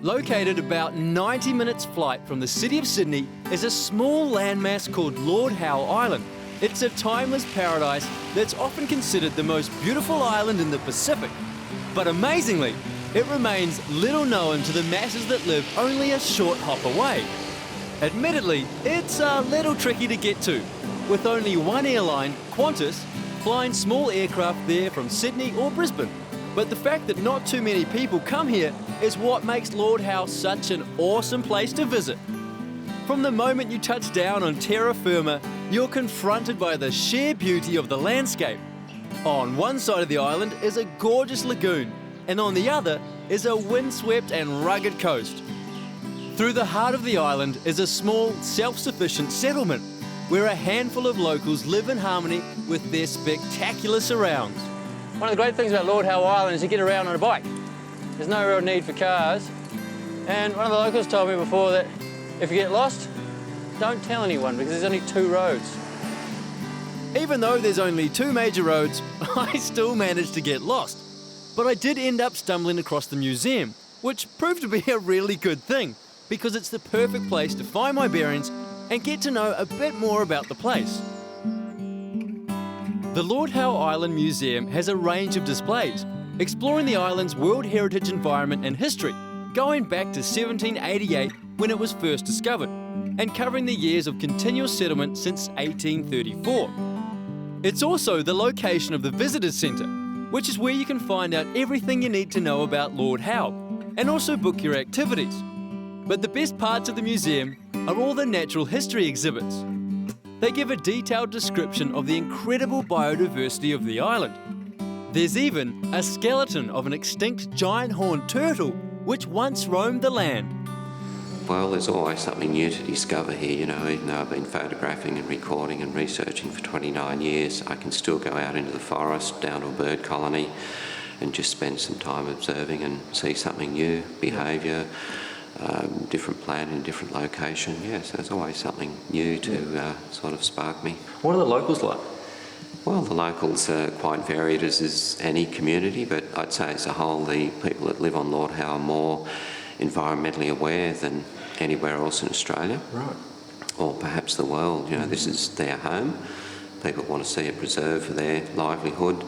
Located about 90 minutes flight from the city of Sydney is a small landmass called Lord Howe Island. It's a timeless paradise that's often considered the most beautiful island in the Pacific. But amazingly, it remains little known to the masses that live only a short hop away. Admittedly, it's a little tricky to get to, with only one airline, Qantas, flying small aircraft there from Sydney or Brisbane. But the fact that not too many people come here is what makes Lord Howe such an awesome place to visit. From the moment you touch down on terra firma, you're confronted by the sheer beauty of the landscape. On one side of the island is a gorgeous lagoon, and on the other is a windswept and rugged coast. Through the heart of the island is a small, self-sufficient settlement where a handful of locals live in harmony with their spectacular surrounds. One of the great things about Lord Howe Island is you get around on a bike. There's no real need for cars. And one of the locals told me before that if you get lost, don't tell anyone because there's only 2 roads. Even though there's only 2 major roads, I still managed to get lost. But I did end up stumbling across the museum, which proved to be a really good thing because it's the perfect place to find my bearings and get to know a bit more about the place. The Lord Howe Island Museum has a range of displays, exploring the island's World Heritage environment and history, going back to 1788 when it was first discovered, and covering the years of continuous settlement since 1834. It's also the location of the Visitors Centre, which is where you can find out everything you need to know about Lord Howe, and also book your activities. But the best parts of the museum are all the natural history exhibits. They give a detailed description of the incredible biodiversity of the island. There's even a skeleton of an extinct giant horned turtle which once roamed the land. Well, there's always something new to discover here, even though I've been photographing and recording and researching for 29 years, I can still go out into the forest, down to a bird colony, and just spend some time observing and see something new, behaviour, different plant in different location. Yes, there's always something new to sort of spark me. What are the locals like? Well, the locals are quite varied as is any community, but I'd say as a whole the people that live on Lord Howe are more environmentally aware than anywhere else in Australia. Right. Or perhaps the world. This is their home. People want to see it preserved for their livelihood,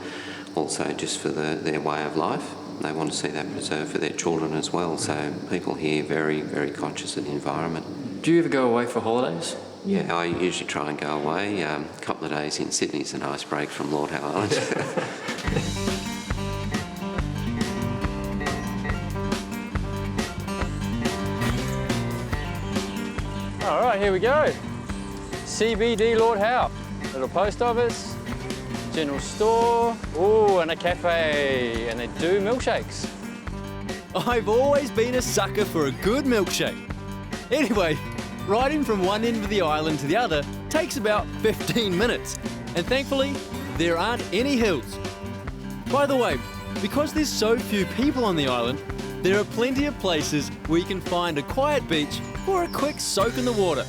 also just for their way of life. They want to see that preserved for their children as well. So people here are very, very conscious of the environment. Do you ever go away for holidays? Yeah, I usually try and go away. A couple of days in Sydney is a nice break from Lord Howe Island. All right, here we go. CBD Lord Howe. Little post office, general store, and a cafe, and they do milkshakes. I've always been a sucker for a good milkshake. Anyway, riding from one end of the island to the other takes about 15 minutes, and thankfully, there aren't any hills. By the way, because there's so few people on the island, there are plenty of places where you can find a quiet beach or a quick soak in the water.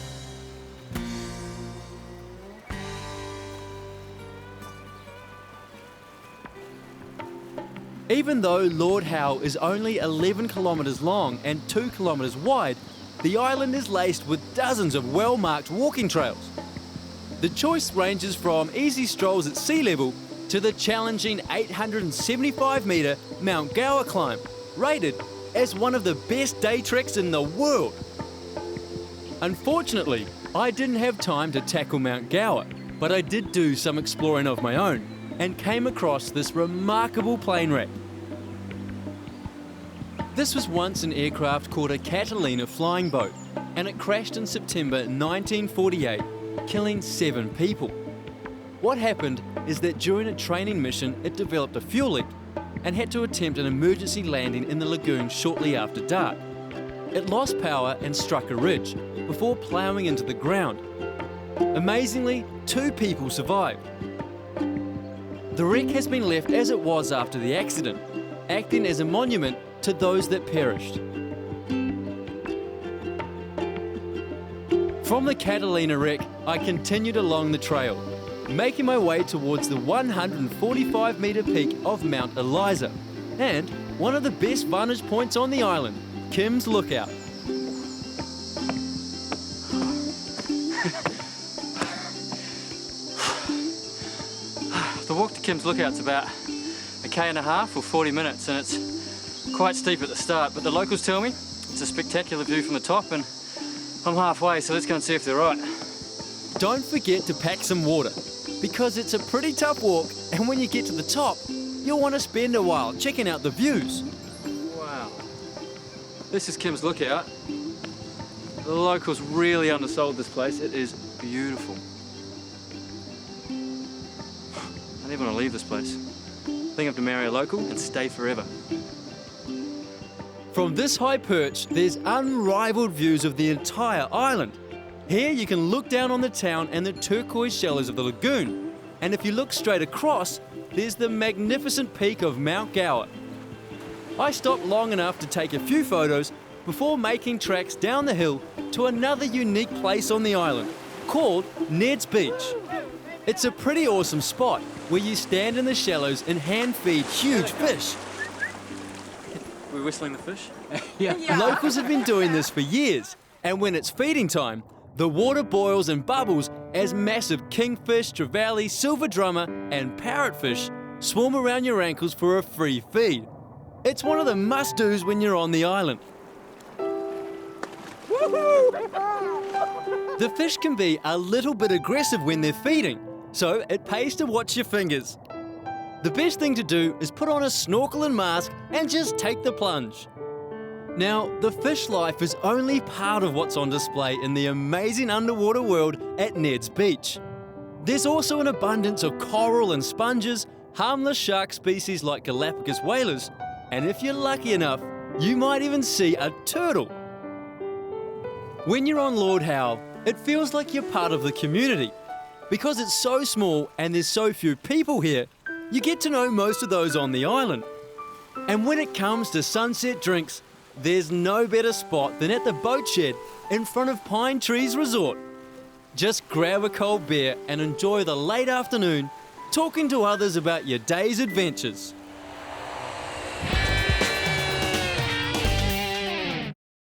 Even though Lord Howe is only 11 kilometres long and 2 kilometres wide, the island is laced with dozens of well-marked walking trails. The choice ranges from easy strolls at sea level to the challenging 875-metre Mount Gower climb, rated as one of the best day treks in the world. Unfortunately, I didn't have time to tackle Mount Gower, but I did do some exploring of my own and came across this remarkable plane wreck. This was once an aircraft called a Catalina flying boat, and it crashed in September 1948, killing 7 people. What happened is that during a training mission it developed a fuel leak and had to attempt an emergency landing in the lagoon shortly after dark. It lost power and struck a ridge before ploughing into the ground. Amazingly, 2 people survived. The wreck has been left as it was after the accident, acting as a monument to those that perished. From the Catalina wreck, I continued along the trail, making my way towards the 145-metre peak of Mount Eliza, and one of the best vantage points on the island, Kim's Lookout. The walk to Kim's Lookout's about a k&a-half or 40 minutes, and it's quite steep at the start, but the locals tell me it's a spectacular view from the top, and I'm halfway, so let's go and see if they're right. Don't forget to pack some water, because it's a pretty tough walk, and when you get to the top, you'll want to spend a while checking out the views. Wow. This is Kim's Lookout. The locals really undersold this place. It is beautiful. I never want to leave this place. I think I have to marry a local and stay forever. From this high perch, there's unrivaled views of the entire island. Here you can look down on the town and the turquoise shallows of the lagoon. And if you look straight across, there's the magnificent peak of Mount Gower. I stopped long enough to take a few photos before making tracks down the hill to another unique place on the island, called Ned's Beach. It's a pretty awesome spot where you stand in the shallows and hand feed huge fish. We're whistling the fish? Locals have been doing this for years, and when it's feeding time, the water boils and bubbles as massive kingfish, trevally, silver drummer and parrotfish swarm around your ankles for a free feed. It's one of the must-dos when you're on the island. The fish can be a little bit aggressive when they're feeding, so it pays to watch your fingers. The best thing to do is put on a snorkel and mask and just take the plunge. Now, the fish life is only part of what's on display in the amazing underwater world at Ned's Beach. There's also an abundance of coral and sponges, harmless shark species like Galapagos whalers, and if you're lucky enough, you might even see a turtle. When you're on Lord Howe, it feels like you're part of the community. Because it's so small and there's so few people here, you get to know most of those on the island. And when it comes to sunset drinks, there's no better spot than at the boat shed in front of Pine Trees Resort. Just grab a cold beer and enjoy the late afternoon talking to others about your day's adventures.